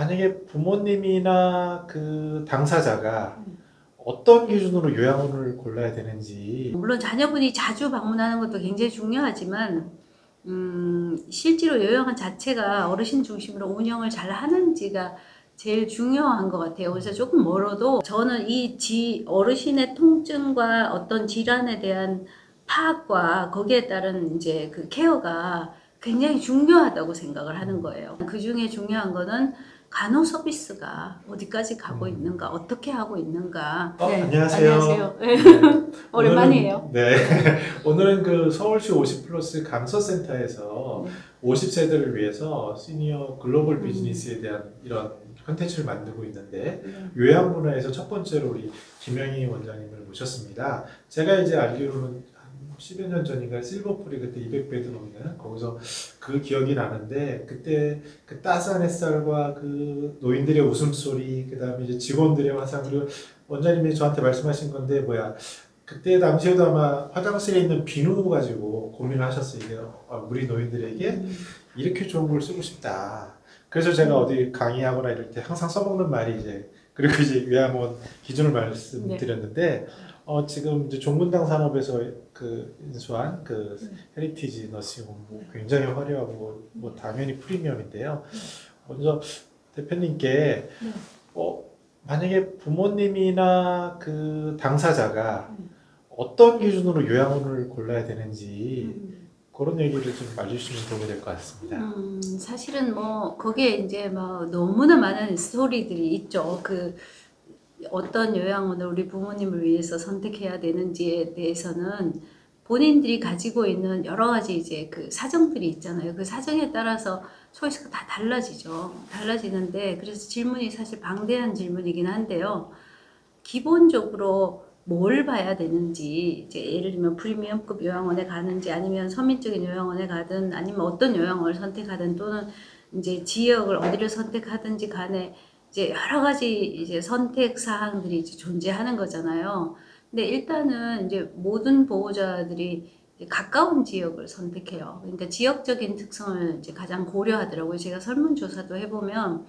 만약에 부모님이나 그 당사자가 어떤 기준으로 요양원을 골라야 되는지. 물론 자녀분이 자주 방문하는 것도 굉장히 중요하지만 실제로 요양원 자체가 어르신 중심으로 운영을 잘 하는지가 제일 중요한 것 같아요. 그래서 조금 멀어도 저는 이 어르신의 통증과 어떤 질환에 대한 파악과 거기에 따른 이제 그 케어가 굉장히 중요하다고 생각을 하는 거예요. 그 중에 중요한 거는 간호 서비스가 어디까지 가고 있는가, 어떻게 하고 있는가. 네. 안녕하세요. 안녕하세요. 네. 오랜만이에요. 네. 오늘은 그 서울시 50플러스 감서센터에서 50세대를 위해서 시니어 글로벌 비즈니스에 대한 이런 컨텐츠를 만들고 있는데 요양 분야에서 첫 번째로 우리 김영희 원장님을 모셨습니다. 제가 이제 알기로는 10여 년 전인가 실버풀이 그때 200베드 넘는 거기서 그 기억이 나는데, 그때 그 따스한 햇살과 그 노인들의 웃음소리, 그 다음에 이제 직원들의 화상, 그리고 원장님이 저한테 말씀하신 건데 그때 당시에도 아마 화장실에 있는 비누 가지고 고민을 하셨어요. 이게 우리 노인들에게 이렇게 좋은 걸 쓰고 싶다. 그래서 제가 어디 강의하거나 이럴 때 항상 써먹는 말이 그리고 이제 요양원 기준을 말씀드렸는데, 지금 이제 종근당 산업에서 그 인수한 그 헤리티지 너싱홈 굉장히 화려하고 당연히 프리미엄인데요. 먼저 대표님께 만약에 부모님이나 그 당사자가 어떤 기준으로 요양원을 골라야 되는지 그런 얘기를 좀 알려주시면 도움이 될 것 같습니다. 사실은 거기에 이제 너무나 많은 스토리들이 있죠. 어떤 요양원을 우리 부모님을 위해서 선택해야 되는지에 대해서는 본인들이 가지고 있는 여러 가지 이제 그 사정들이 있잖아요. 그 사정에 따라서 초이스가 다 달라지는데, 그래서 질문이 사실 방대한 질문이긴 한데요. 기본적으로 뭘 봐야 되는지, 이제 예를 들면 프리미엄급 요양원에 가는지, 아니면 서민적인 요양원에 가든, 아니면 어떤 요양원을 선택하든, 또는 이제 지역을 어디를 선택하든지 간에 이제 여러 가지 이제 선택 사항들이 이제 존재하는 거잖아요. 근데 일단은 이제 모든 보호자들이 이제 가까운 지역을 선택해요. 그러니까 지역적인 특성을 이제 가장 고려하더라고요. 제가 설문조사도 해보면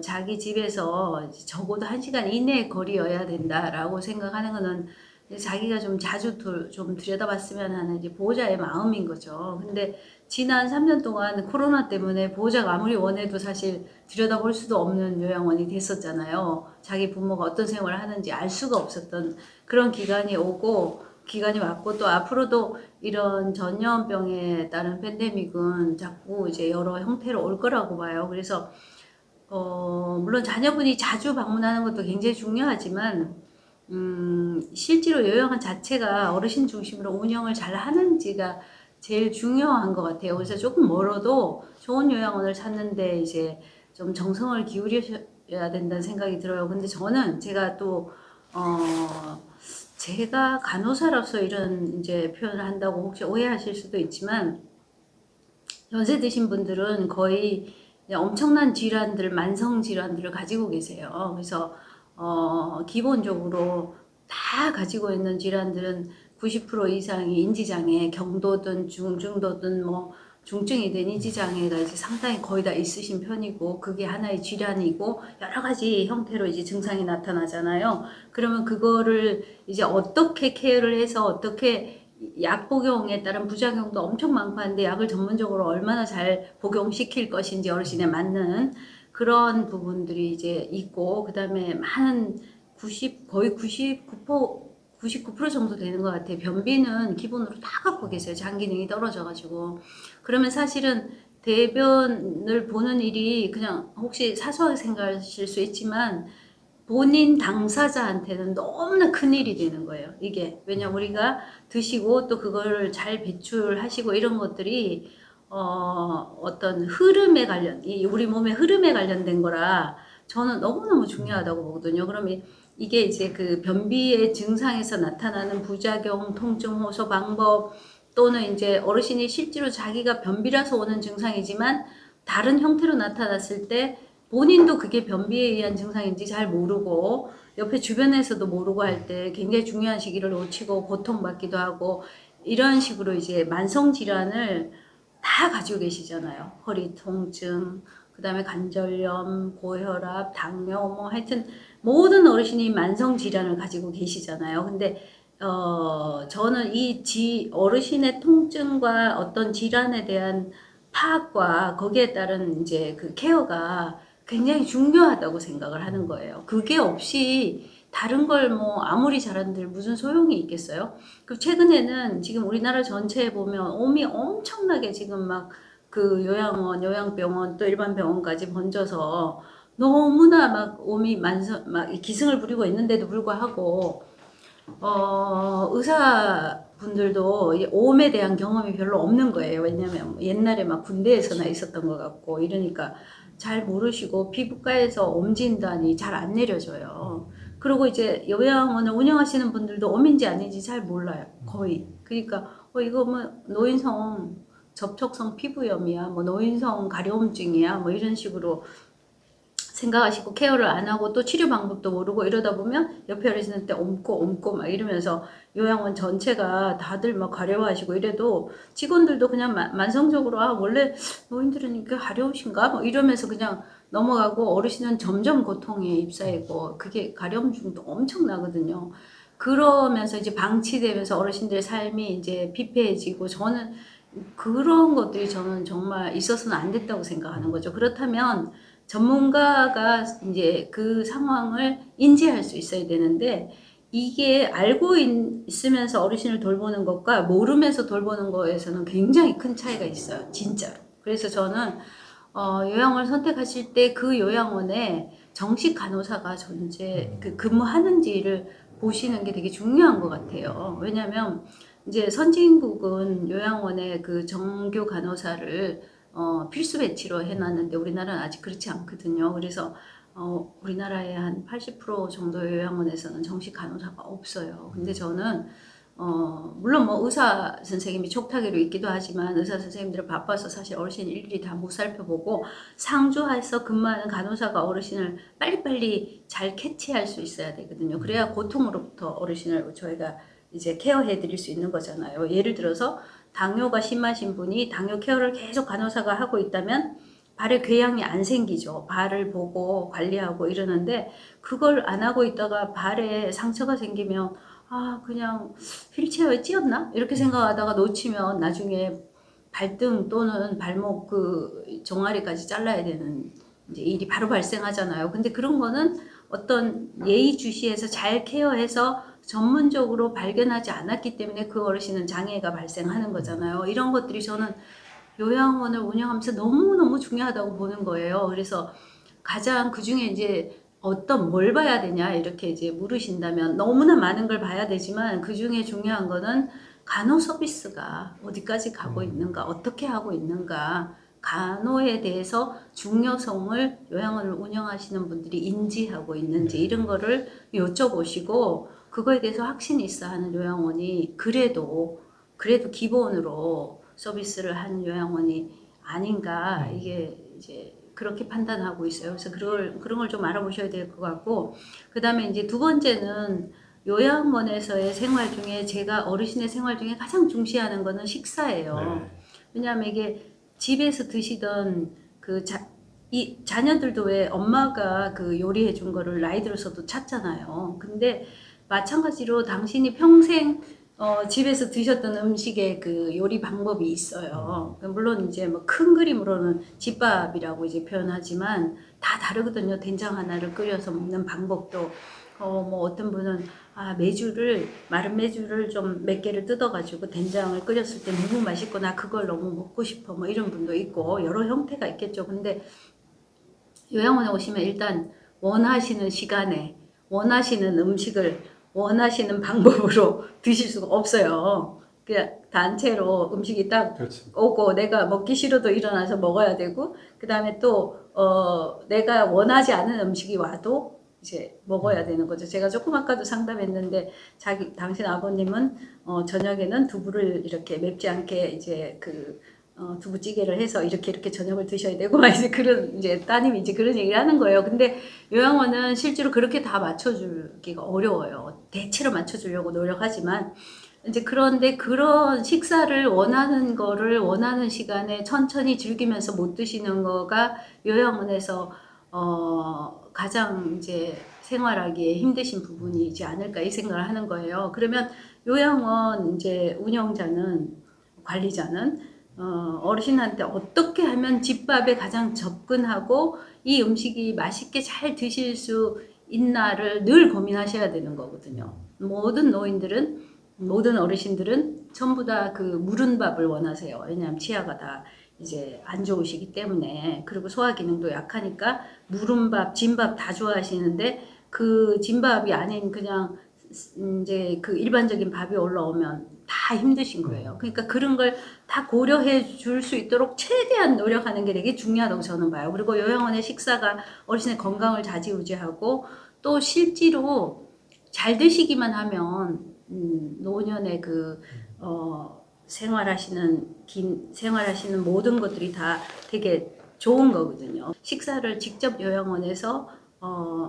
자기 집에서 적어도 1시간 이내의 거리여야 된다라고 생각하는 거는 자기가 좀 자주 좀 들여다봤으면 하는 이제 보호자의 마음인 거죠. 근데 지난 3년 동안 코로나 때문에 보호자가 아무리 원해도 사실 들여다볼 수도 없는 요양원이 됐었잖아요. 자기 부모가 어떤 생활을 하는지 알 수가 없었던 그런 기간이 왔고, 또 앞으로도 이런 전염병에 따른 팬데믹은 자꾸 이제 여러 형태로 올 거라고 봐요. 그래서 물론 자녀분이 자주 방문하는 것도 굉장히 중요하지만 실제로 요양원 자체가 어르신 중심으로 운영을 잘 하는지가 제일 중요한 것 같아요. 그래서 조금 멀어도 좋은 요양원을 찾는데 이제 좀 정성을 기울여야 된다는 생각이 들어요. 근데 제가 또 제가 간호사로서 이런 이제 표현을 한다고 혹시 오해하실 수도 있지만, 연세 드신 분들은 거의 엄청난 만성 질환들을 가지고 계세요. 그래서 기본적으로 다 가지고 있는 질환들은 90% 이상이 인지장애, 경도든 중증도든 중증이든 인지장애가 이제 상당히 거의 다 있으신 편이고, 그게 하나의 질환이고 여러 가지 형태로 이제 증상이 나타나잖아요. 그러면 그거를 이제 어떻게 케어를 해서 어떻게 약 복용에 따른 부작용도 엄청 많고 한데, 약을 전문적으로 얼마나 잘 복용시킬 것인지 어르신에 맞는 그런 부분들이 이제 있고, 그 다음에 거의 99% 정도 되는 것 같아요. 변비는 기본으로 다 갖고 계세요. 장 기능이 떨어져가지고. 그러면 사실은 대변을 보는 일이 그냥 혹시 사소하게 생각하실 수 있지만 본인 당사자한테는 너무나 큰일이 되는 거예요. 이게 왜냐면 우리가 드시고 또 그거를 잘 배출하시고 이런 것들이 어떤 흐름에 우리 몸의 흐름에 관련된 거라 저는 너무너무 중요하다고 보거든요. 그러면 이게 이제 그 변비의 증상에서 나타나는 부작용, 통증 호소 방법, 또는 이제 어르신이 실제로 자기가 변비라서 오는 증상이지만 다른 형태로 나타났을 때 본인도 그게 변비에 의한 증상인지 잘 모르고 옆에 주변에서도 모르고 할 때 굉장히 중요한 시기를 놓치고 고통받기도 하고, 이런 식으로 이제 만성 질환을 다 가지고 계시잖아요. 허리 통증, 그다음에 관절염, 고혈압, 당뇨, 뭐 하여튼 모든 어르신이 만성 질환을 가지고 계시잖아요. 근데 저는 어르신의 통증과 어떤 질환에 대한 파악과 거기에 따른 이제 그 케어가 굉장히 중요하다고 생각을 하는 거예요. 그게 없이 다른 걸 뭐 아무리 잘한들 무슨 소용이 있겠어요? 그 최근에는 지금 우리나라 전체에 보면 옴이 엄청나게 지금 막 그 요양원, 요양병원 또 일반 병원까지 번져서 너무나 막 옴이 막 기승을 부리고 있는데도 불구하고 의사분들도 이 옴에 대한 경험이 별로 없는 거예요. 왜냐면 옛날에 막 군대에서나 있었던 것 같고 이러니까 잘 모르시고 피부과에서 옴 진단이 잘 안 내려져요. 그리고 이제 요양원을 운영하시는 분들도 옴인지 아닌지 잘 몰라요. 거의. 그러니까 이거 뭐 노인성 접촉성 피부염이야, 뭐 노인성 가려움증이야, 뭐 이런 식으로 생각하시고 케어를 안 하고 또 치료 방법도 모르고 이러다 보면 옆에 어르신한테 옮고 막 이러면서 요양원 전체가 다들 막 가려워하시고 이래도 직원들도 그냥 만성적으로 원래 노인들은 이렇게 가려우신가 뭐 이러면서 그냥 넘어가고 어르신은 점점 고통에 휩싸이고 그게 가려움증도 엄청나거든요. 그러면서 이제 방치되면서 어르신들의 삶이 이제 피폐해지고 저는 그런 것들이 저는 정말 있어서는 안 됐다고 생각하는 거죠. 그렇다면 전문가가 이제 그 상황을 인지할 수 있어야 되는데 이게 알고 있으면서 어르신을 돌보는 것과 모르면서 돌보는 거에서는 굉장히 큰 차이가 있어요. 진짜로. 그래서 저는 요양원을 선택하실 때 그 요양원에 정식 간호사가 근무하는지를 보시는 게 되게 중요한 것 같아요. 왜냐면 이제 선진국은 요양원에 그 정규 간호사를 필수 배치로 해놨는데 우리나라는 아직 그렇지 않거든요. 그래서 우리나라의 한 80% 정도의 요양원에서는 정식 간호사가 없어요. 근데 저는 물론 뭐 의사 선생님이 촉탁으로 있기도 하지만 의사 선생님들은 바빠서 사실 어르신 일일이 다 못 살펴보고 상주해서 근무하는 간호사가 어르신을 빨리빨리 잘 캐치할 수 있어야 되거든요. 그래야 고통으로부터 어르신을 저희가 이제 케어해 드릴 수 있는 거잖아요. 예를 들어서 당뇨가 심하신 분이 당뇨 케어를 계속 간호사가 하고 있다면 발에 궤양이 안 생기죠. 발을 보고 관리하고 이러는데 그걸 안 하고 있다가 발에 상처가 생기면 그냥 휠체어에 찧었나? 이렇게 생각하다가 놓치면 나중에 발등 또는 발목 그 종아리까지 잘라야 되는 이제 일이 바로 발생하잖아요. 근데 그런 거는 어떤 예의주시해서 잘 케어해서 전문적으로 발견하지 않았기 때문에 그 어르신은 장애가 발생하는 거잖아요. 이런 것들이 저는 요양원을 운영하면서 너무너무 중요하다고 보는 거예요. 그래서 가장 그 중에 이제 뭘 봐야 되냐 이렇게 이제 물으신다면 너무나 많은 걸 봐야 되지만 그 중에 중요한 거는 간호 서비스가 어디까지 가고 있는가, 어떻게 하고 있는가, 간호에 대해서 중요성을 요양원을 운영하시는 분들이 인지하고 있는지 이런 거를 여쭤보시고 그거에 대해서 확신이 있어 하는 요양원이 그래도 기본으로 서비스를 하는 요양원이 아닌가 이게 이제 그렇게 판단하고 있어요. 그래서 그런 걸 좀 알아보셔야 될 것 같고 그 다음에 이제 두 번째는 요양원에서의 생활 중에 제가 어르신의 생활 중에 가장 중시하는 거는 식사예요. 네. 왜냐하면 이게 집에서 드시던 이 자녀들도 왜 엄마가 그 요리해 준 거를 나이 들어서도 찾잖아요. 근데 마찬가지로 당신이 평생 집에서 드셨던 음식의 그 요리 방법이 있어요. 물론 이제 뭐 큰 그림으로는 집밥이라고 이제 표현하지만 다 다르거든요. 된장 하나를 끓여서 먹는 방법도 뭐 어떤 분은 마른 메주를 좀 몇 개를 뜯어가지고 된장을 끓였을 때 너무 맛있고 나 그걸 너무 먹고 싶어 뭐 이런 분도 있고 여러 형태가 있겠죠. 근데 요양원에 오시면 일단 원하시는 시간에 원하시는 음식을 원하시는 방법으로 드실 수가 없어요. 그냥 단체로 음식이 딱 그렇지. 오고 내가 먹기 싫어도 일어나서 먹어야 되고 그 다음에 또 내가 원하지 않은 음식이 와도 이제 먹어야 되는 거죠. 제가 조금 아까도 상담했는데 당신 아버님은 저녁에는 두부를 이렇게 맵지 않게 이제 두부찌개를 해서 이렇게 저녁을 드셔야 되고 이제 이제 따님이 이제 그런 얘기를 하는 거예요. 근데 요양원은 실제로 그렇게 다 맞춰주기가 어려워요. 대체로 맞춰주려고 노력하지만 이제 그런데 그런 식사를 원하는 거를 원하는 시간에 천천히 즐기면서 못 드시는 거가 요양원에서 가장 이제 생활하기에 힘드신 부분이지 않을까 이 생각을 하는 거예요. 그러면 요양원 이제 운영자는 관리자는 어르신한테 어떻게 하면 집밥에 가장 접근하고 이 음식이 맛있게 잘 드실 수 있나를 늘 고민하셔야 되는 거거든요. 모든 어르신들은 전부 다 그 무른 밥을 원하세요. 왜냐하면 치아가 다 이제 안 좋으시기 때문에. 그리고 소화 기능도 약하니까 무른 밥, 진밥 다 좋아하시는데 그 진밥이 아닌 그냥 이제 그 일반적인 밥이 올라오면 다 힘드신 거예요. 그러니까 그런 걸 다 고려해 줄 수 있도록 최대한 노력하는 게 되게 중요하다고 저는 봐요. 그리고 요양원의 식사가 어르신의 건강을 좌지우지하고 또 실제로 잘 드시기만 하면 노년의 그 생활하시는 모든 것들이 다 되게 좋은 거거든요. 식사를 직접 요양원에서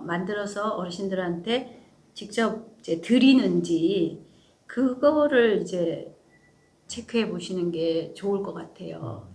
만들어서 어르신들한테 직접 이제 드리는지 그거를 이제 체크해 보시는 게 좋을 것 같아요.